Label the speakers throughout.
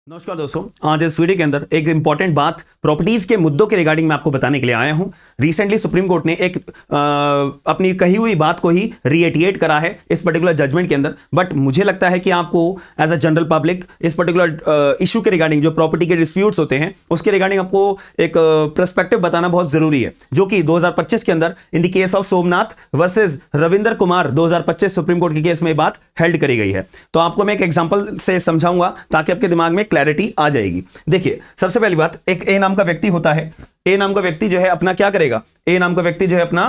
Speaker 1: नमस्कार दोस्तों, आज इस वीडियो के अंदर एक इंपॉर्टेंट बात प्रॉपर्टीज के मुद्दों के रिगार्डिंग मैं आपको बताने के लिए आया हूं। रिसेंटली सुप्रीम कोर्ट ने एक अपनी कही हुई बात को ही रीएटिएट करा है इस पर्टिकुलर जजमेंट के अंदर। बट मुझे लगता है कि आपको एज अ जनरल पब्लिक इस पर्टिकुलर इशू के रिगार्डिंग जो प्रॉपर्टी के डिस्प्यूट्स होते हैं उसके रिगार्डिंग आपको एक पर्सपेक्टिव बताना बहुत जरूरी है, जो कि 2025 के अंदर in the case of Somnath versus Ravinder Kumar 2025 supreme court के केस में बात हेल्ड करी गई है। तो आपको मैं एक एग्जाम्पल से समझाऊंगा ताकि आपके दिमाग में क्लैरिटी आ जाएगी। देखिए, सबसे पहली बात, एक ए नाम का व्यक्ति होता है। ए नाम का व्यक्ति जो है अपना क्या करेगा, ए नाम का व्यक्ति जो है अपना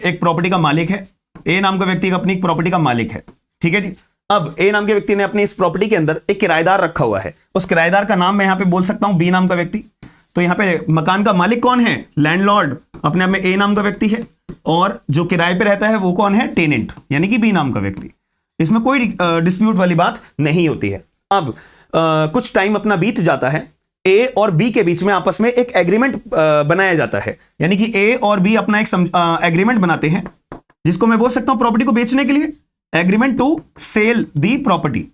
Speaker 1: एक प्रॉपर्टी का मालिक है। ए नाम का व्यक्ति अपनी एक प्रॉपर्टी का मालिक है, ठीक है जी। अब ए नाम के व्यक्ति ने अपनी इस प्रॉपर्टी के अंदर एक किराएदार रखा हुआ है। उस किराएदार का नाम मैं यहां पे बोल सकता हूं बी नाम का व्यक्ति। तो यहां पे मकान का मालिक कौन है? लैंडलॉर्ड अपने आप में ए नाम का व्यक्ति है, और जो किराए पे रहता है वो कौन है? टेनेंट, यानी कि बी नाम का व्यक्ति। इसमें कोई डिस्प्यूट वाली बात नहीं होती है। अब कुछ टाइम अपना बीत जाता है, ए और बी के बीच में आपस में एक एग्रीमेंट बनाया जाता है, यानी कि ए और बी अपना एक एग्रीमेंट बनाते हैं, जिसको मैं बोल सकता हूं प्रॉपर्टी को बेचने के लिए agreement to sell the property,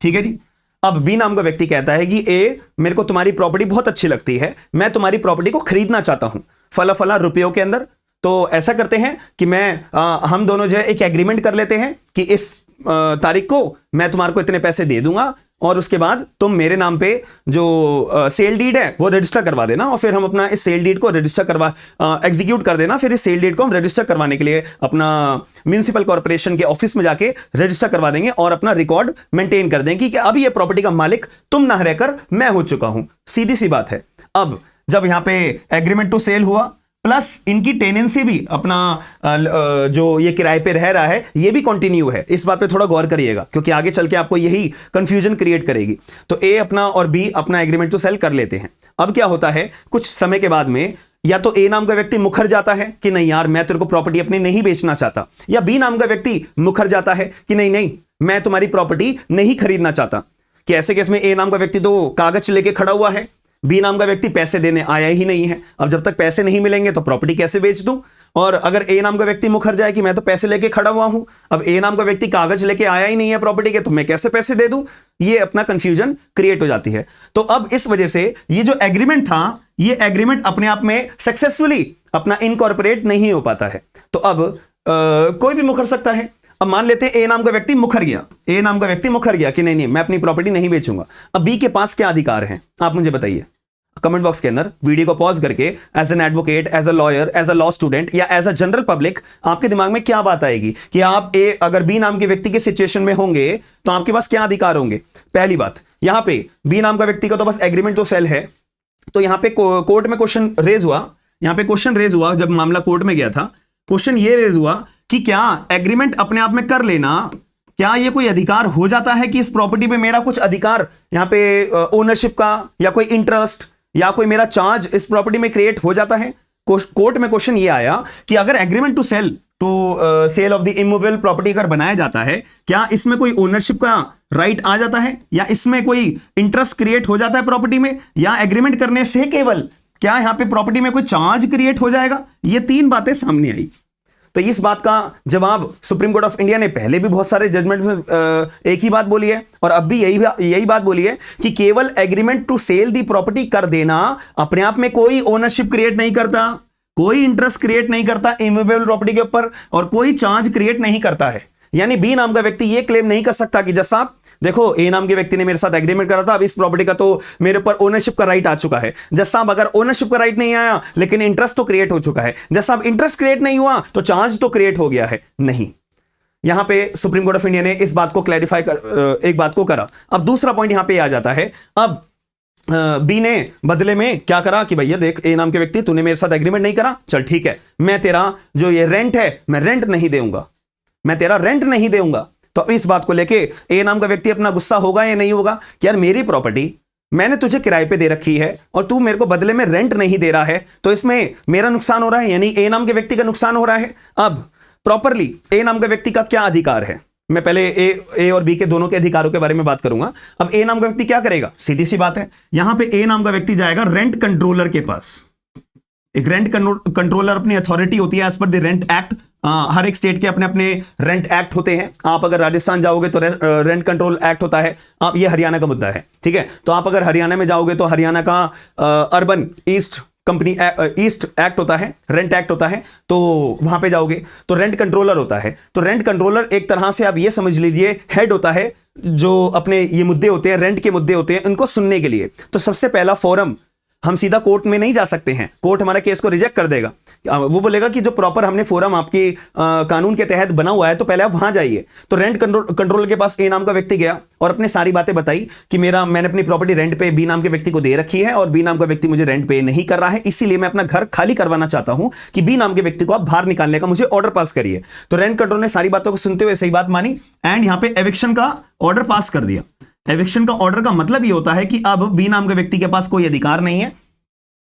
Speaker 1: ठीक है जी। अब बी नाम का व्यक्ति कहता है कि ए, मेरे को तुम्हारी प्रॉपर्टी बहुत अच्छी लगती है, मैं तुम्हारी प्रॉपर्टी को खरीदना चाहता हूं फला फला रुपयों के अंदर। तो ऐसा करते हैं कि हम दोनों जो है एक एग्रीमेंट कर लेते हैं कि इस तारीख को मैं तुम्हारे को इतने पैसे दे दूंगा, और उसके बाद तुम मेरे नाम पे जो सेल डीड है वो रजिस्टर करवा देना, और फिर हम अपना इस सेल डीड को रजिस्टर एग्जीक्यूट कर देना। फिर इस सेल डीड को हम रजिस्टर करवाने के लिए अपना म्युनिसिपल कॉर्पोरेशन के ऑफिस में जाके रजिस्टर करवा देंगे, और अपना रिकॉर्ड मेंटेन कर देंगे कि अब ये प्रॉपर्टी का मालिक तुम ना रहकर मैं हो चुका हूं। सीधी सी बात है। अब जब यहां पे एग्रीमेंट टू सेल हुआ, प्लस इनकी टेनेंसी भी अपना जो ये किराए पे रह रहा है ये भी कंटिन्यू है। इस बात पे थोड़ा गौर करिएगा, क्योंकि आगे चल के आपको यही कंफ्यूजन क्रिएट करेगी। तो ए अपना और बी अपना एग्रीमेंट टू सेल कर लेते हैं। अब क्या होता है, कुछ समय के बाद में या तो ए नाम का व्यक्ति मुखर जाता है कि नहीं यार मैं तेरे को प्रॉपर्टी अपनी नहीं बेचना चाहता, या बी नाम का व्यक्ति मुखर जाता है कि नहीं नहीं मैं तुम्हारी प्रॉपर्टी नहीं खरीदना चाहता। कि ऐसे केस में ए नाम का व्यक्ति तो कागज लेके खड़ा हुआ है, बी नाम का व्यक्ति पैसे देने आया ही नहीं है। अब जब तक पैसे नहीं मिलेंगे तो प्रॉपर्टी कैसे बेच दूं? और अगर ए नाम का व्यक्ति मुखर जाए कि मैं तो पैसे लेके खड़ा हुआ हूं, अब ए नाम का व्यक्ति कागज लेके आया ही नहीं है प्रॉपर्टी के, तो मैं कैसे पैसे दे दूं? ये अपना कंफ्यूजन क्रिएट हो जाती है। तो अब इस वजह से ये जो एग्रीमेंट था, ये एग्रीमेंट अपने आप में सक्सेसफुली अपना इनकॉर्पोरेट नहीं हो पाता है। तो अब कोई भी मुखर सकता है। अब मान लेते हैं ए नाम का व्यक्ति मुखर गया, ए नाम का व्यक्ति मुखर गया कि नहीं नहीं मैं अपनी प्रॉपर्टी नहीं बेचूंगा। अब बी के पास क्या अधिकार है, आप मुझे बताइए कमेंट बॉक्स के अंदर। वीडियो को पॉज करके as an advocate, as a lawyer, as a law student या एज अ जनरल पब्लिक आपके दिमाग में क्या बात आएगी कि आप अगर बी नाम के व्यक्ति के सिचुएशन में होंगे तो आपके पास क्या अधिकार होंगे? पहली बात, यहां पे बी नाम का व्यक्ति का तो बस एग्रीमेंट तो सेल है। तो यहां पे कोर्ट में क्वेश्चन रेज हुआ, यहां पे क्वेश्चन रेज हुआ जब मामला कोर्ट में गया था, क्वेश्चन ये रेज हुआ कि क्या एग्रीमेंट अपने आप में कर लेना, क्या ये कोई अधिकार हो जाता है कि इस प्रॉपर्टी पे मेरा कुछ अधिकार यहां पे ओनरशिप का या कोई इंटरेस्ट या कोई मेरा चार्ज इस प्रॉपर्टी में क्रिएट हो जाता है? कोर्ट में क्वेश्चन ये आया कि अगर agreement to sell of the immovable property अगर बनाया जाता है, क्या इसमें कोई ओनरशिप का राइट आ जाता है, या इसमें कोई इंटरेस्ट क्रिएट हो जाता है प्रॉपर्टी में, या एग्रीमेंट करने से केवल क्या यहां पे प्रॉपर्टी में कोई चार्ज क्रिएट हो जाएगा? ये तीन बातें सामने आई। तो इस बात का जवाब सुप्रीम कोर्ट ऑफ इंडिया ने पहले भी बहुत सारे जजमेंट में एक ही बात बोली है, और अब भी यही बात बोली है कि केवल agreement to sell the property कर देना अपने आप में कोई ओनरशिप क्रिएट नहीं करता, कोई इंटरेस्ट क्रिएट नहीं करता इमूवेबल प्रॉपर्टी के ऊपर, और कोई चार्ज क्रिएट नहीं करता है। यानी बी नाम का व्यक्ति यह क्लेम नहीं कर सकता कि जज साहब देखो ए नाम के व्यक्ति ने मेरे साथ एग्रीमेंट करा था, अब इस प्रॉपर्टी का तो मेरे ऊपर ओनरशिप का राइट आ चुका है। जज साहब अगर ओनरशिप का राइट नहीं आया लेकिन इंटरेस्ट तो क्रिएट हो चुका है, जज साहब इंटरेस्ट क्रिएट नहीं हुआ तो चार्ज तो क्रिएट हो गया है। नहीं, यहां पे सुप्रीम कोर्ट ऑफ इंडिया ने इस बात को क्लैरिफाई कर एक बात को करा। अब दूसरा पॉइंट यहां पे आ जाता है। अब बी ने बदले में क्या करा कि भैया देख ए नाम के व्यक्ति तूने मेरे साथ एग्रीमेंट नहीं करा, चल ठीक है मैं तेरा जो ये रेंट है मैं रेंट नहीं देऊंगा, मैं तेरा रेंट नहीं देऊंगा। तो अब इस बात को लेके ए नाम का व्यक्ति अपना गुस्सा होगा या नहीं होगा कि यार मेरी प्रॉपर्टी मैंने तुझे किराए पे दे रखी है और तू मेरे को बदले में रेंट नहीं दे रहा है, तो इसमें मेरा नुकसान हो रहा है, यानी ए नाम के व्यक्ति का नुकसान हो रहा है। अब प्रॉपरली ए नाम का व्यक्ति का क्या अधिकार है? मैं पहले ए और बी के दोनों के अधिकारों के बारे में बात करूंगा। अब ए नाम का व्यक्ति क्या करेगा? सीधी सी बात है, यहां पे ए नाम का व्यक्ति जाएगा रेंट कंट्रोलर के पास। एक रेंट कंट्रोलर अपनी अथॉरिटी होती है as per the rent act. हर एक स्टेट के अपने अपने रेंट एक्ट होते हैं। आप अगर राजस्थान जाओगे तो रेंट कंट्रोल एक्ट होता है। आप, ये हरियाणा का मुद्दा है, ठीक है। तो आप अगर हरियाणा में जाओगे तो हरियाणा का urban east company east act होता है, रेंट एक्ट होता है। तो वहां पे जाओगे तो रेंट कंट्रोलर होता है। तो रेंट कंट्रोलर एक तरह से आप ये समझ लीजिए हेड होता है, जो अपने ये मुद्दे होते हैं, रेंट के मुद्दे होते हैं, उनको सुनने के लिए। तो सबसे पहला फोरम, हम सीधा कोर्ट में नहीं जा सकते हैं, कोर्ट हमारा केस को रिजेक्ट कर देगा। वो बोलेगा कि जो प्रॉपर हमने फोरम आपके कानून के तहत बना हुआ है, तो पहले आप वहां जाइए। तो रेंट कंट्रोलर के पास ए नाम का व्यक्ति गया और अपने सारी बातें बताई कि मैंने अपनी प्रॉपर्टी रेंट पे बी नाम के व्यक्ति को दे रखी है और बी नाम का व्यक्ति मुझे रेंट पे नहीं कर रहा है, इसीलिए मैं अपना घर खाली करवाना चाहता हूं कि बी नाम के व्यक्ति को आप बाहर निकालने का मुझे ऑर्डर पास करिए। तो रेंट कंट्रोलर ने सारी बातों को सुनते हुए सही बात मानी एंड यहां पे एविक्शन का ऑर्डर पास कर दिया। एविक्शन का ऑर्डर का मतलब यह होता है कि अब बी नाम के व्यक्ति के पास कोई अधिकार नहीं है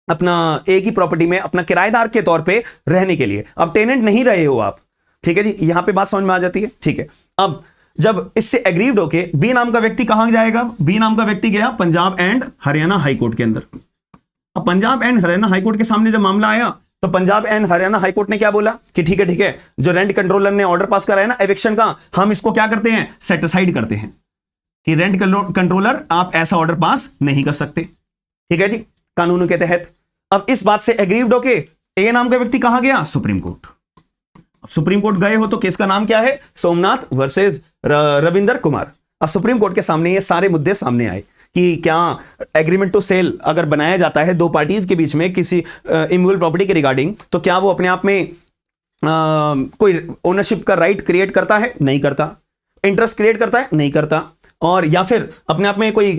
Speaker 1: अपना एक ही प्रॉपर्टी में अपना किराएदार के तौर पे रहने के लिए। अब टेनेंट नहीं रहे हो आप, ठीक है जी। यहां पे बात समझ में आ जाती है, ठीक है। अब जब इससे एग्रीव्ड होके बी नाम का व्यक्ति कहां जाएगा? बी नाम का व्यक्ति गया Punjab and Haryana high court के अंदर। अब Punjab and Haryana high court के सामने जब मामला आया तो Punjab and Haryana high court ने क्या बोला कि ठीक है, जो रेंट कंट्रोलर ने ऑर्डर पास करा है ना एविक्शन का, हम इसको क्या करते हैं, सेट असाइड करते हैं कि रेंट कंट्रोलर आप ऐसा ऑर्डर पास नहीं कर सकते, ठीक है जी, कानूनों के तहत। अब इस बात से एग्रीव्ड होके ए नाम का व्यक्ति कहां गया? Supreme court. सुप्रीम कोर्ट गए हो तो केस का नाम क्या है? सोमनाथ वर्सेस रविंदर कुमार। अब सुप्रीम कोर्ट के सामने ये सारे मुद्दे सामने आए कि क्या एग्रीमेंट टू सेल अगर बनाया जाता है दो पार्टीज के बीच में किसी इमूवेबल प्रॉपर्टी के रिगार्डिंग, तो क्या वो अपने आप में कोई ओनरशिप का राइट क्रिएट करता है? नहीं करता। इंटरेस्ट क्रिएट करता है? नहीं करता। और या फिर अपने आप में कोई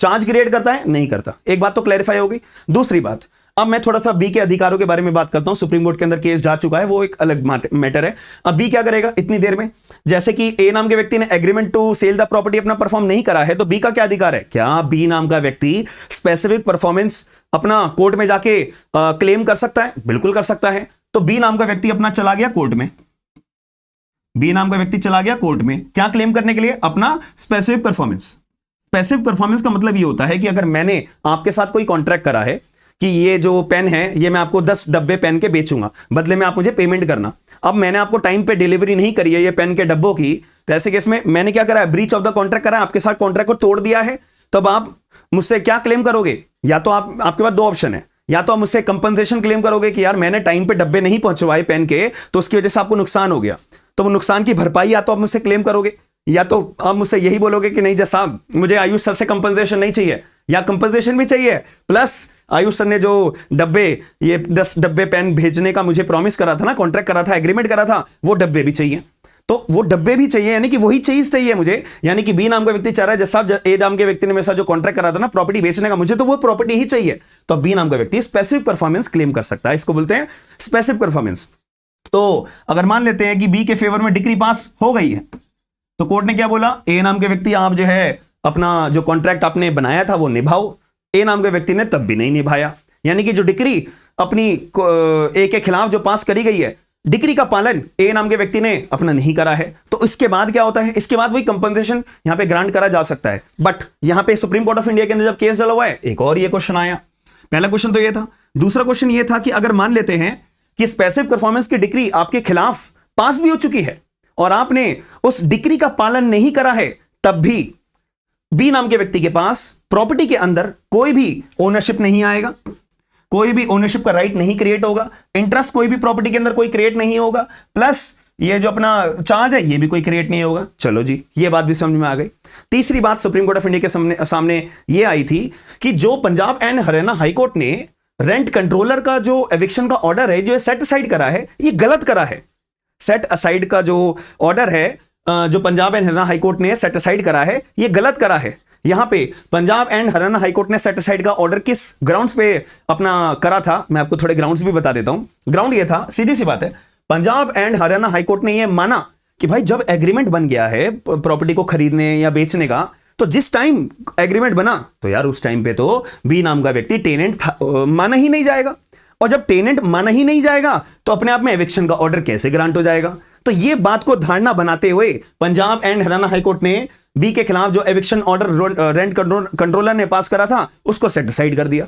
Speaker 1: चार्ज क्रिएट करता है? नहीं करता। एक बात तो क्लैरिफाई होगी। दूसरी बात, अब मैं थोड़ा सा बी के अधिकारों के बारे में बात करता हूं। सुप्रीम कोर्ट के अंदर केस जा चुका है, वो एक अलग मैटर है। अब बी क्या करेगा इतनी देर में? जैसे कि ए नाम के व्यक्ति ने agreement to sell the property अपना परफॉर्म नहीं करा है, तो बी का क्या अधिकार है? क्या बी नाम का व्यक्ति स्पेसिफिक परफॉर्मेंस अपना कोर्ट में जाके क्लेम कर सकता है? बिल्कुल कर सकता है। तो बी नाम का व्यक्ति अपना चला गया कोर्ट में। बी नाम का व्यक्ति चला गया कोर्ट में, क्या क्लेम करने के लिए? अपना स्पेसिफिक परफॉर्मेंस। स्पेसिफिक परफॉर्मेंस का मतलब ये होता है कि अगर मैंने आपके साथ कोई कॉन्ट्रैक्ट करा है कि ये जो पेन है ये मैं आपको 10 डब्बे पेन के बेचूंगा, बदले में आप मुझे पेमेंट करना। अब मैंने आपको टाइम पे डिलीवरी नहीं करी है ये पेन के डब्बों की, तो ऐसे केस में मैंने क्या करा है? ब्रीच ऑफ द कॉन्ट्रैक्ट करा है, आपके साथ कॉन्ट्रैक्ट को तोड़ दिया है। तब आप मुझसे क्या क्लेम करोगे? या तो आपके पास दो ऑप्शन है, या तो आप मुझसे कंपनसेशन क्लेम करोगे कि यार मैंने टाइम पे डब्बे नहीं पहुंचवाए पेन के, तो उसकी वजह से आपको नुकसान हो गया, तो वो नुकसान की भरपाई या तो आप मुझसे क्लेम करोगे, या तो आप मुझसे यही बोलोगे कि नहीं जैसा मुझे आयुष सर से कंपनसेशन नहीं चाहिए, या कंपनसेशन भी चाहिए प्लस आयुष सर ने जो डब्बे ये 10 डब्बे पेन भेजने का मुझे प्रॉमिस करा था ना, कॉन्ट्रैक्ट करा था, एग्रीमेंट करा था, वो डब्बे भी चाहिए। तो वो डब्बे भी चाहिए, यानी कि वही चीज चाहिए मुझे। यानी कि बी नाम का व्यक्ति चाह रहा है जैसा ए नाम के व्यक्ति ने मेरे साथ जो कॉन्ट्रैक्ट करा था ना प्रॉपर्टी बेचने का, मुझे तो वो प्रॉपर्टी ही चाहिए। तो बी नाम का व्यक्ति स्पेसिफिक परफॉर्मेंस क्लेम कर सकता है, इसको बोलते हैं स्पेसिफिक परफॉर्मेंस। तो अगर मान लेते हैं कि बी के फेवर में डिक्री पास हो गई है, तो कोर्ट ने क्या बोला? ए नाम के व्यक्ति आप जो है अपना जो कॉन्ट्रैक्ट आपने बनाया था वो निभाओ। ए नाम के व्यक्ति ने तब भी नहीं निभाया, यानी कि जो डिक्री अपनी ए के खिलाफ जो पास करी गई है, डिक्री का पालन ए नाम के व्यक्ति ने अपना नहीं करा है। तो इसके बाद क्या होता है? इसके बाद वही कंपनसेशन यहां पे ग्रांट करा जा सकता है। बट यहां पे सुप्रीम कोर्ट ऑफ इंडिया के अंदर जब केस डला हुआ है, एक और ये क्वेश्चन आया। पहला क्वेश्चन तो ये था, दूसरा क्वेश्चन ये था कि अगर मान लेते हैं कि स्पेसिफिक परफॉर्मेंस की डिक्री आपके खिलाफ पास भी हो चुकी है और आपने उस डिक्री का पालन नहीं करा है, तब भी बी नाम के व्यक्ति के पास प्रॉपर्टी के अंदर कोई भी ओनरशिप नहीं आएगा, कोई भी ओनरशिप का राइट नहीं क्रिएट होगा, इंटरेस्ट कोई भी प्रॉपर्टी के अंदर कोई क्रिएट नहीं होगा, प्लस ये जो अपना चार्ज है ये भी कोई क्रिएट नहीं होगा। चलो जी, ये बात भी समझ में आ गई। तीसरी बात सुप्रीम कोर्ट ऑफ इंडिया के सामने ये आई थी कि जो Punjab and Haryana high court ने रेंट कंट्रोलर का जो एविक्शन का ऑर्डर है जो सेट असाइड करा है, ये गलत करा है। सेट असाइड का जो ऑर्डर है जो Punjab and Haryana high court ने सेट असाइड करा है, ये गलत करा है। यहां पे Punjab and Haryana high court ने सेट असाइड का ऑर्डर किस ग्राउंड्स पे अपना करा था, मैं आपको थोड़े ग्राउंड्स भी बता देता हूं। ग्राउंड ये था, सीधी सी बात है, Punjab and Haryana high court ने ये माना कि भाई जब एग्रीमेंट बन गया है प्रॉपर्टी को खरीदने या बेचने का, तो जिस टाइम एग्रीमेंट बना तो यार उस टाइम पे तो बी नाम का व्यक्ति टेनेंट माना ही नहीं जाएगा, और जब टेनेंट माना ही नहीं जाएगा तो अपने आप में एविक्शन का ऑर्डर कैसे ग्रांट हो जाएगा। तो ये बात को धारणा बनाते हुए Punjab and Haryana high court ने बी के खिलाफ जो एविक्शन ऑर्डर रेंट कंट्रोलर ने पास करा था उसको सेट असाइड कर दिया।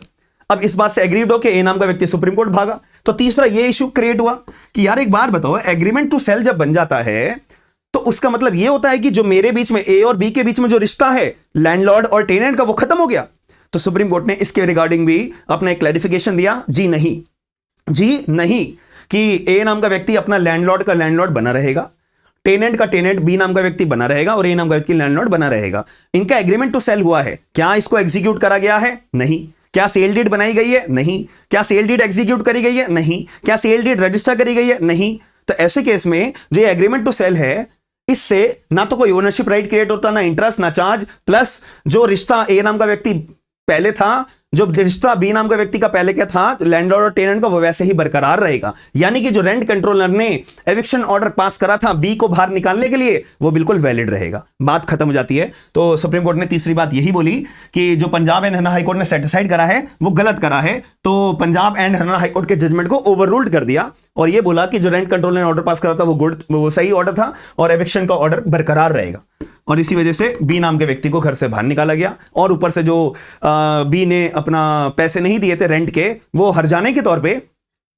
Speaker 1: अब इस बात से एग्रीड हो कि ए नाम का व्यक्ति सुप्रीम कोर्ट भागा। तो तीसरा ये इशू क्रिएट हुआ कि यार एक बार बताओ, एग्रीमेंट टू सेल जब बन जाता है तो उसका मतलब ये होता है कि जो मेरे बीच में ए और बी के बीच में जो रिश्ता है लैंडलॉर्ड और टेनेंट का, वो खत्म हो गया। तो सुप्रीम कोर्ट ने इसके रिगार्डिंग भी अपना एक क्लैरिफिकेशन दिया, जी नहीं, कि ए नाम का व्यक्ति अपना लैंडलॉर्ड का लैंडलॉर्ड बना रहेगा, टेनेंट का टेनेंट बी नाम का व्यक्ति बना रहेगा और ए नाम का व्यक्ति लैंडलॉर्ड बना रहेगा। इनका एग्रीमेंट टू सेल हुआ है, क्या इसको एग्जीक्यूट करा गया है? नहीं। क्या सेल डीड बनाई गई है? नहीं। क्या सेल डीड एग्जीक्यूट करी गई है? नहीं। क्या सेल डीड रजिस्टर करी गई है? नहीं। तो ऐसे केस में जो एग्रीमेंट टू सेल है, इससे ना तो कोई ओनरशिप राइट क्रिएट होता, ना इंटरेस्ट, ना चार्ज, प्लस जो रिश्ता ए नाम का व्यक्ति पहले था, जो रिश्ता बी नाम का व्यक्ति का पहले क्या था लैंडलॉर्ड और टेनेंट का, वो वैसे ही बरकरार रहेगा। यानी कि जो रेंट कंट्रोलर ने एविक्शन ऑर्डर पास करा था बी को बाहर निकालने के लिए, वो बिल्कुल वैलिड रहेगा। बात खत्म हो जाती है। तो सुप्रीम कोर्ट ने तीसरी बात यही बोली कि जो पंजाब एंड हरियाणा हाईकोर्ट ने सेटिसाइड करा है वो गलत करा है। तो पंजाब एंड हरियाणा हाईकोर्ट के जजमेंट को ओवर रूल्ड कर दिया और ये बोला कि जो रेंट कंट्रोलर ने ऑर्डर पास करा था वो सही ऑर्डर था और एविक्शन का ऑर्डर बरकरार रहेगा। और इसी वजह से बी नाम के व्यक्ति को घर से बाहर निकाला गया और ऊपर से जो बी ने अपना पैसे नहीं दिए थे रेंट के, वो हर्जाने के तौर पे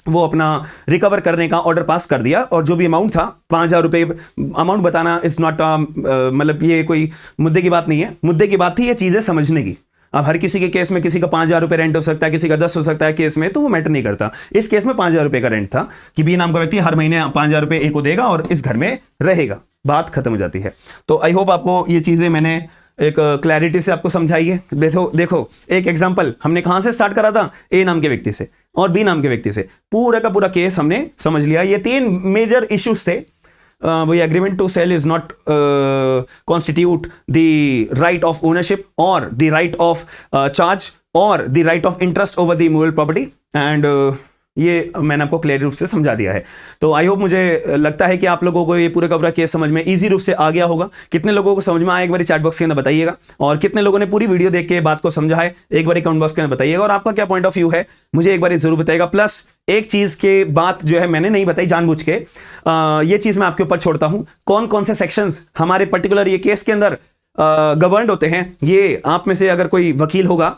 Speaker 1: वो अपना रिकवर करने का ऑर्डर पास कर दिया। और जो भी अमाउंट था 5,000 रुपए, अमाउंट बताना इज नॉट, मतलब ये कोई मुद्दे की बात नहीं है। मुद्दे की बात थी ये चीजें समझने की। अब हर किसी के केस में किसी का 5,000 रुपए रेंट हो सकता है, किसी का 10 हो सकता है केस में, तो वो मैटर नहीं करता। इस केस में 5,000 रुपए का रेंट था कि बी नाम का व्यक्ति हर महीने 5,000 रुपए ए को देगा और इस घर में रहेगा। बात खत्म हो जाती है। तो आई होप आपको ये चीजें मैंने एक क्लैरिटी से आपको समझाई है। देखो एक एग्जांपल हमने कहां से स्टार्ट करा था, ए नाम के व्यक्ति से और बी नाम के व्यक्ति से, पूरा का पूरा केस हमने समझ लिया। ये 3 मेजर इश्यूज थे। वो agreement to sell is not constitute the right of ownership और द राइट ऑफ चार्ज और the right of interest over the movable property, and ये मैंने आपको क्लियर रूप से समझा दिया है। तो आई होप, मुझे लगता है कि आप लोगों को ये पूरे का पूरा केस समझ में इजी रूप से आ गया होगा। कितने लोगों को समझ में आया एक बार चैट बॉक्स के अंदर बताइएगा, और कितने लोगों ने पूरी वीडियो देख के बात को समझा है एक बार कमेंट बॉक्स के अंदर बताइएगा, और आपका क्या पॉइंट ऑफ व्यू है मुझे एक बार जरूर बताइएगा। प्लस एक चीज के बात जो है मैंने नहीं बताई जानबूझ के, ये चीज मैं आपके ऊपर छोड़ता हूं, कौन कौन से सेक्शंस हमारे पर्टिकुलर ये केस के अंदर गवर्नड होते हैं। ये आप में से अगर कोई वकील होगा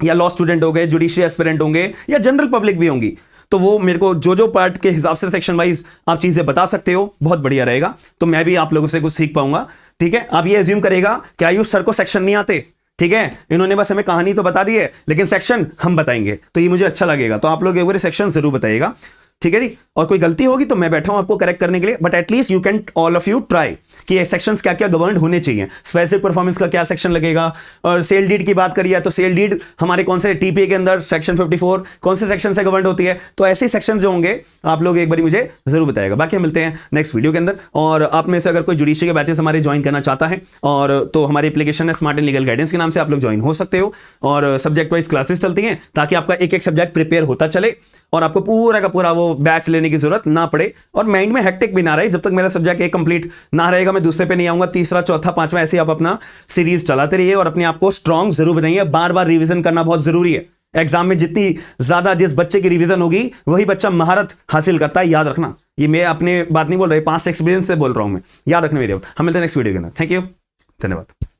Speaker 1: या लॉ स्टूडेंट हो गए, जुडिशियरी एस्पिरेंट होंगे या जनरल पब्लिक भी होंगी, तो वो मेरे को जो पार्ट के हिसाब से सेक्शन वाइज आप चीजें बता सकते हो, बहुत बढ़िया रहेगा। तो मैं भी आप लोगों से कुछ सीख पाऊंगा। ठीक है, आप ये एज्यूम करेगा कि आयुष सर को सेक्शन नहीं आते, ठीक है, इन्होंने बस हमें कहानी तो बता दी है लेकिन सेक्शन हम बताएंगे, तो ये मुझे अच्छा लगेगा। तो आप लोग एक बार सेक्शन जरूर बताइएगा, ठीक है जी। और कोई गलती होगी तो मैं बैठा हूं आपको करेक्ट करने के लिए, but at least you can all of you try कि ये सेक्शंस क्या क्या गवर्न होने चाहिए। स्पेसिफिक परफॉर्मेंस का क्या सेक्शन लगेगा, और सेल डीड की बात करिए तो सेल डीड हमारे कौन से टीपीए के अंदर सेक्शन 54 कौन से सेक्शन से गवर्न होती है। तो ऐसे सेक्शन जो होंगे आप लोग एक बार मुझे जरूर बताएगा। बाकी मिलते हैं नेक्स्ट वीडियो के अंदर। और आप में से अगर कोई जुडिशरी के बैचेस हमारे ज्वाइन करना चाहता है, और तो हमारी एप्लीकेशन है स्मार्ट एंड लीगल गाइडेंस के नाम से, आप लोग ज्वाइन हो सकते हो। और सब्जेक्ट वाइज क्लासेस चलती हैं ताकि आपका एक एक सब्जेक्ट प्रिपेयर होता चले और आपको पूरा का पूरा वो बैच लेने की जरूरत ना पड़े और माइंड में हेक्टिक भी ना रहे। जब तक मेरा सब्जेक्ट एक कंप्लीट ना रहेगा मैं दूसरे पे नहीं आऊंगा, तीसरा चौथा पांचवा ऐसे आप अपना सीरीज चलाते रहिए और अपने आप को स्ट्रांग जरूर बनाइए। बार बार रिवीजन करना बहुत जरूरी है। एग्जाम में जितनी ज्यादा जिस बच्चे की रिवीजन होगी वही बच्चा महारत हासिल करता है, याद रखना। ये मैं अपने बात नहीं बोल रहा, पास्ट एक्सपीरियंस से बोल रहा हूं मैं, याद रखना मेरे। हम मिलते हैं नेक्स्ट वीडियो के अंदर। थैंक यू, धन्यवाद।